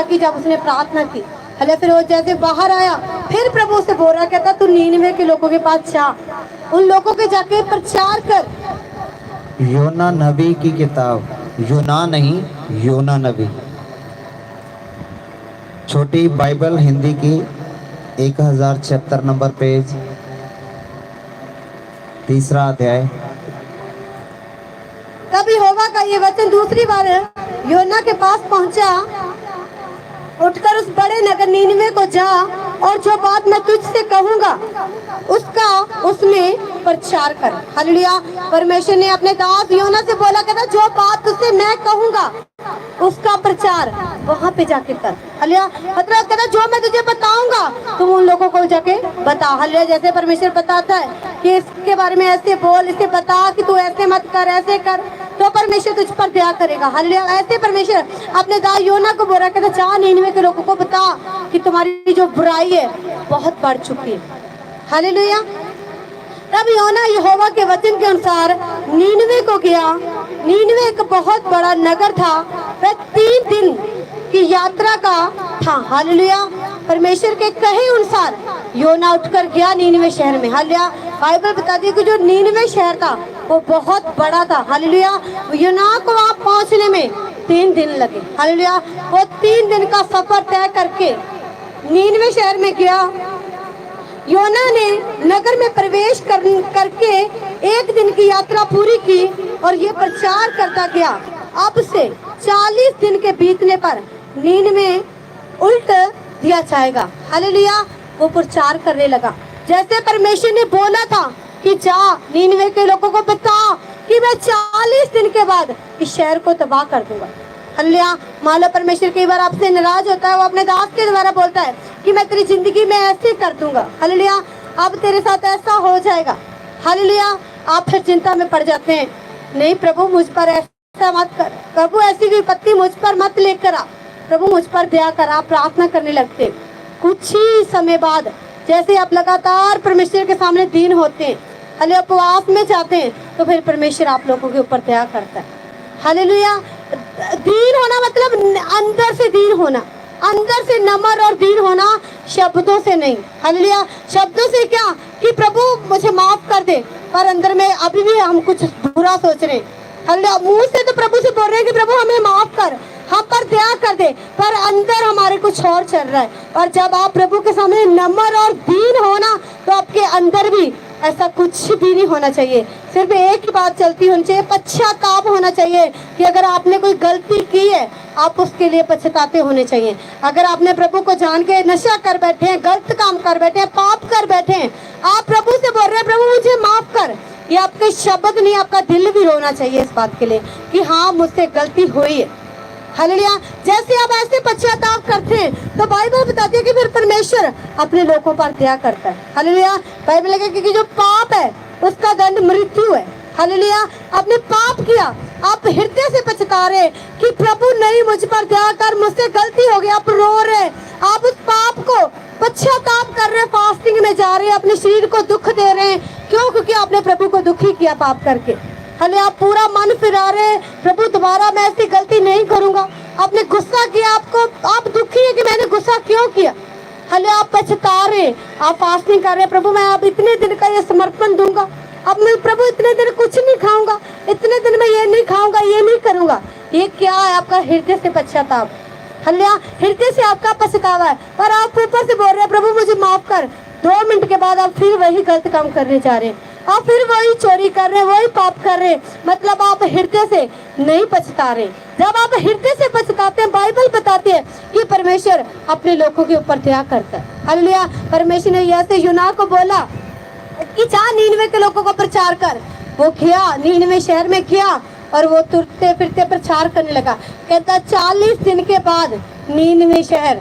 कि जब उसने प्रार्थना की, हले फिर वो जैसे बाहर आया, फिर प्रभु से बोल रहा, कहता तू नीनवे के लोगों के पास जा, उन लोगों के जाके प्रचार कर। योना नबी की किताब, यूना नहीं, योना नबी, छोटी बाइबल हिंदी की 1076 नंबर पेज, 3रा अध्याय। तब यहोवा का ये वचन दूसरी बार योना के पास पहुंचा, उठकर उस बड़े नगर नीनवे को जा और जो बात मैं तुझसे कहूंगा उसका उसमें प्रचार कर। हालेलुया। परमेश्वर ने अपने दास योना से बोला, कहता जो बात तुझसे मैं कहूंगा उसका प्रचार वहां पे जाके कर। हालेलुया। मतलब कहता जो मैं तुझे बताऊंगा तुम उन लोगों को जाके बता। हालेलुया। जैसे परमेश्वर बताता है कि इसके बारे में ऐसे बोल, इसे बता कि तू ऐसे मत कर, ऐसे कर, तो परमेश्वर तुझ पर दया करेगा। हालेलुया। ऐसे परमेश्वर अपने दास योना को बोला, कहता जा नीनवे के लोगों को बता कि तुम्हारी जो बुराई है बहुत बढ़ चुकी है। हालेलुया। तब योना यहोवा के वचन के अनुसार नीनवे को गया। नीनवे एक बहुत बड़ा नगर था, वह 3 दिन की यात्रा का था। हालेलुया। परमेश्वर के कहे अनुसार योना उठकर गया नीनवे शहर में। हालेलुया। बाइबल बताती है कि जो नीनवे शहर था वो बहुत बड़ा था। हालेलुया। योना को वहां पहुंचने में 3 दिन लगे। हालेलुया। वो 3 दिन का सफर तय करके नीनवे शहर में गया। योना ने नगर में प्रवेश करके 1 दिन की यात्रा पूरी की और ये प्रचार करता गया। अब से 40 दिन के बीतने पर नीनवे उल्ट दिया जाएगा। हालेलुया। वो प्रचार करने लगा, जैसे परमेश्वर ने बोला था कि जा नीनवे के लोगों को बता कि मैं 40 दिन के बाद इस शहर को तबाह कर दूंगा। हालेलुया। मान लो परमेश्वर कई बार आपसे नाराज होता है, वो अपने दास के द्वारा बोलता है कि मैं तेरी जिंदगी में ऐसे कर दूंगा। हालेलुया। अब तेरे साथ ऐसा हो जाएगा। हालेलुया। आप फिर चिंता में पड़ जाते हैं, नहीं प्रभु मुझ पर ऐसा मत कर, प्रभु ऐसी विपत्ति मुझ पर मत लेकर आ, प्रभु मुझ पर दया कर। आप प्रार्थना करने लगते, कुछ ही समय बाद जैसे आप लगातार परमेश्वर के सामने दीन होते हैं, हालेलुया, उपवास में जाते हैं, तो फिर परमेश्वर आप लोगों के ऊपर दया करता है। हालेलुया। दीन होना मतलब अंदर से दीन होना, अंदर से नम्र और दीन होना, शब्दों से नहीं। हालेलुया। शब्दों से क्या कि प्रभु मुझे माफ कर दे, पर अंदर में अभी भी हम कुछ बुरा सोच रहे हैं। हालेलुया। मुंह से तो प्रभु से बोल रहे हैं कि प्रभु हमें माफ कर, हम पर दया कर दे, पर अंदर हमारे कुछ और चल रहा है। और जब आप प्रभु के सामने नम्र और दीन होना, तो आपके अंदर भी ऐसा कुछ भी नहीं होना चाहिए। सिर्फ एक ही बात चलती होनी चाहिए, पश्चाताप होना चाहिए कि अगर आपने कोई गलती की है आप उसके लिए पछताते होने चाहिए। अगर आपने प्रभु को जान के नशा कर बैठे हैं, गलत काम कर बैठे हैं, पाप कर बैठे हैं, आप प्रभु से बोल रहे हैं प्रभु मुझे माफ कर, ये आपके शब्द नहीं, आपका दिल भी रोना चाहिए इस बात के लिए कि हाँ मुझसे गलती हुई है। हालेलुया। जैसे आप ऐसे पश्चाताप करते हैं तो बाइबल बताती है कि फिर परमेश्वर अपने लोगों पर दया करता है। हालेलुया। बाइबल कहती है कि जो पाप है उसका दंड मृत्यु है। हालेलुया। आपने पाप किया, आप हृदय से पछता रहे कि प्रभु नहीं मुझ पर दया कर, मुझसे गलती हो गई, आप रो रहे, आप उस पाप को पश्चाताप कर रहे, फास्टिंग में जा रहे, अपने शरीर को दुख दे रहे हैं। क्यों? क्योंकि आपने प्रभु को दुखी किया पाप करके। हले आप पूरा मन फिरा रहे, प्रभु दोबारा मैं ऐसी गलती नहीं करूंगा। आपने गुस्सा किया, आपको आप दुखी है कि मैंने गुस्सा क्यों किया। हले आप पछता रहे, आप फास्टिंग कर रहे, प्रभु मैं अब इतने दिन का ये समर्पण दूंगा, अब मैं प्रभु इतने दिन कुछ नहीं खाऊंगा, इतने दिन मैं ये नहीं खाऊंगा, ये नहीं करूंगा। ये क्या है? आपका हृदय से पश्चाताप। हल्या हृदय से आपका पछतावा है, पर आप ऊपर से बोल रहे हैं प्रभु मुझे माफ कर। 2 मिनट के बाद आप फिर वही गलत काम करने जा रहे हैं, आप फिर वही चोरी कर रहे हैं, वही पाप कर रहे हैं। मतलब आप हृदय से नहीं पछता रहे। जब आप हृदय से पछताते हैं, बाइबल बताती है कि परमेश्वर अपने लोगों के ऊपर दया करता है। हालेलुया। परमेश्वर ने ऐसे यूना को बोला कि जा नीनवे के लोगों को प्रचार कर। वो गया, नीनवे शहर में गया और वो तुरते फिरते प्रचार करने लगा। कहता 40 दिन के बाद नीनवे शहर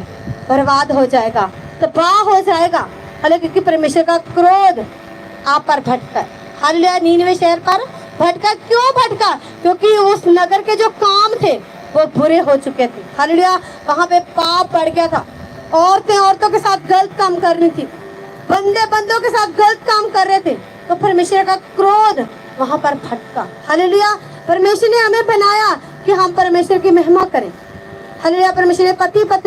बर्बाद हो जाएगा, तबाह हो जाएगा। हालांकि क्योंकि परमेश्वर का क्रोध आप पर भटका। हालेलुया। नीनवे शहर पर भटका। क्यों भटका? क्योंकि उस नगर के जो काम थे वो बुरे हो चुके थे। हालेलुया। वहाँ पे पाप बढ़ गया था, औरतें औरतों के साथ गलत काम कर रही थी, बंदे बंदों के साथ गलत काम कर रहे थे, तो परमेश्वर का क्रोध वहाँ पर भटका। हालेलुया। परमेश्वर ने हमें बनाया कि हम परमेश्वर की महिमा करें, हालेलुया। परमेश्वर ने पति पत्नी